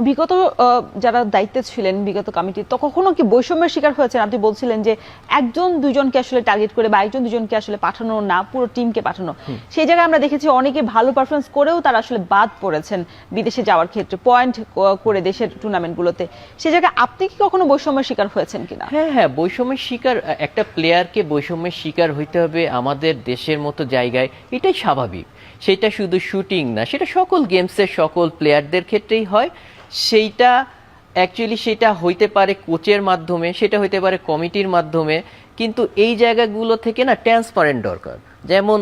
বিগত যারা দায়িত্বে ছিলেন বিগত কমিটি তো কখনো কি বৈষম্যের শিকার হয়েছেন? আপনি বলছিলেন যে একজন দুজনকে আসলে টার্গেট করে বা একজন দুজনকে আসলে পাঠানো না, পুরো টিমকে পাঠানো। সেই জায়গায় আমরা দেখেছি অনেকে ভালো পারফরমেন্স করেও তারা আসলে বাদ পড়েছেন বিদেশে যাওয়ার ক্ষেত্রে, পয়েন্ট করে দেশের টুর্নামেন্টগুলোতে। সেই জায়গায় আপনি কি কখনো বৈষম্যের শিকার হয়েছেন কিনা? হ্যাঁ হ্যাঁ, বৈষম্যের শিকার একটা প্লেয়ারকে বৈষম্যের শিকার হইতে হবে আমাদের দেশের মতো জায়গায়, এটাই স্বাভাবিক। সেটা শুধু শুটিং না, সেটা সকল গেমসের সকল প্লেয়ারদের ক্ষেত্রেই হয়। সেইটা অ্যাকচুয়ালি সেটা হইতে পারে কোচের মাধ্যমে, সেটা হইতে পারে কমিটির মাধ্যমে, কিন্তু এই জায়গাগুলো থেকে না ট্রান্সপারেন্ট দরকার। যেমন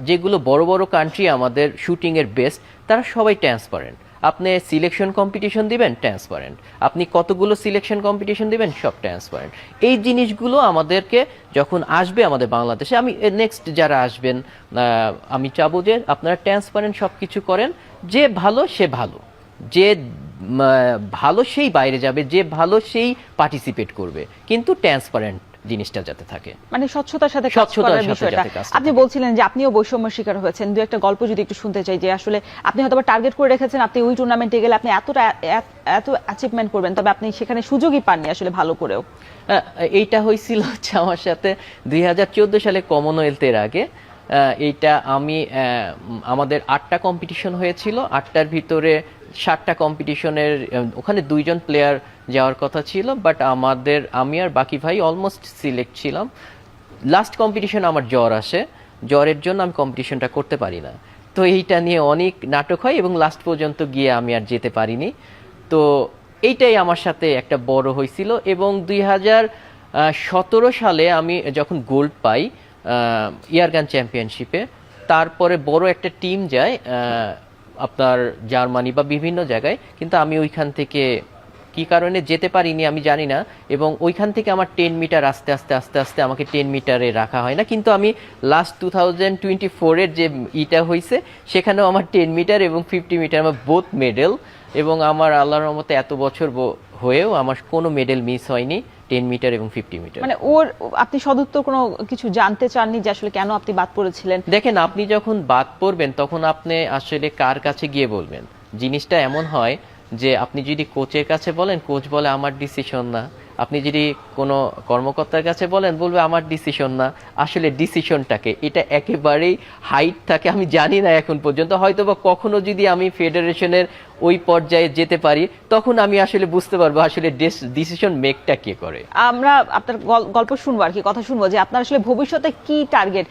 যেগুলো বড় বড় কান্ট্রি আমাদের শুটিংয়ের বেস্ট, তারা সবাই ট্রান্সপারেন্ট। আপনি সিলেকশন কম্পিটিশন দিবেন, ট্রান্সপারেন্ট। আপনি কতগুলো সিলেকশন কম্পিটিশন দিবেন, সব ট্রান্সপারেন্ট। এই জিনিসগুলো আমাদেরকে যখন আসবে আমাদের বাংলাদেশে, আমি নেক্সট যারা আসবেন আমি চাবো যে আপনারা ট্রান্সপারেন্ট সব কিছু করেন। যে ভালো সে ভালো, যে ভালো সেই বাইরে যাবে, যে ভালো সেই পার্টিসিপেট করবে, কিন্তু ট্রান্সপারেন্ট জিনিসটা যাতে থাকে, মানে স্বচ্ছতার সাথে কাজ করার বিষয়টা। আপনি বলছিলেন যে আপনিও বৈষম্যের শিকার হয়েছেন, দু একটা গল্প যদি একটু শুনতে চাই, যে আসলে আপনি হয়তো টার্গেট করে রেখেছেন আপনি ওই টুর্নামেন্টে গেলে আপনি এত অ্যাচিভমেন্ট করবেন, তবে আপনি সেখানে সুযোগই পাননি আসলে ভালো করেও। এইটা হয়েছিল হচ্ছে আমার সাথে 2014 সালে কমনওয়েলথের আগে। এইটা আমি আমাদের 8টা কম্পিটিশন হয়েছিল, 8টার ভিতরে 7টা কম্পিটিশনের ওখানে 2জন প্লেয়ার যাওয়ার কথা ছিল, বাট আমি আর বাকি ভাই অলমোস্ট সিলেক্ট ছিলাম। লাস্ট কম্পিটিশন আমার জ্বর আসে, জ্বরের জন্য আমি কম্পিটিশনটা করতে পারি না। তো এইটা নিয়ে অনেক নাটক হয় এবং লাস্ট পর্যন্ত গিয়ে আমি আর যেতে পারিনি। তো এইটাই আমার সাথে একটা বড় হয়েছিল। এবং 2017 সালে আমি যখন গোল্ড পাই ইয়ারগান চ্যাম্পিয়নশিপে, তারপরে বড় একটা টিম যায় আপনার জার্মানি বা বিভিন্ন জায়গায়, কিন্তু আমি ওইখান থেকে কি কারণে যেতে পারিনি আমি জানি না। এবং ওইখান থেকে আমার 10 মিটার আস্তে আস্তে আস্তে আস্তে আমাকে 10 মিটারে রাখা হয় না, কিন্তু আমি লাস্ট 2024-এর যে ইটা হয়েছে সেখানেও আমার 10 মিটার এবং 50 মিটার আমার বোথ মেডেল। এবং আমার আল্লাহর রহমতে এত বছর হয়েও আমার কোনো মেডেল মিস হয়নি 10 মিটার এবং 50 মিটার। মানে আপনি সদুত্তর কোনো কিছু জানতে চাননি যে আসলে কেন আপনি বাদ পড়েছিলেন? দেখেন, আপনি যখন বাদ পড়বেন তখন আপনি আসলে কার কাছে গিয়ে বলবেন? জিনিসটা এমন হয় যে আপনি যদি কোচের কাছে বলেন, কোচ বলে আমার ডিসিশন না। আপনি যদি কোনো কর্মকর্তার কাছে বলেন, বলবে আমার ডিসিশন না। আসলে ডিসিশনটাকে এটা একেবারেই হাইট থাকে, আমি জানি না এখন পর্যন্ত। হয়তো বা কখনো যদি আমি ফেডারেশনের ওই পর্যায়ে যেতে পারি, তখন আমি আসলে বুঝতে পারবো আসলে ডিসিশন মেকটা কে করে। আমরা আপনার গল্প শুনবো আর কি, কথা শুনবো যে আপনার আসলে ভবিষ্যতে কি টার্গেট।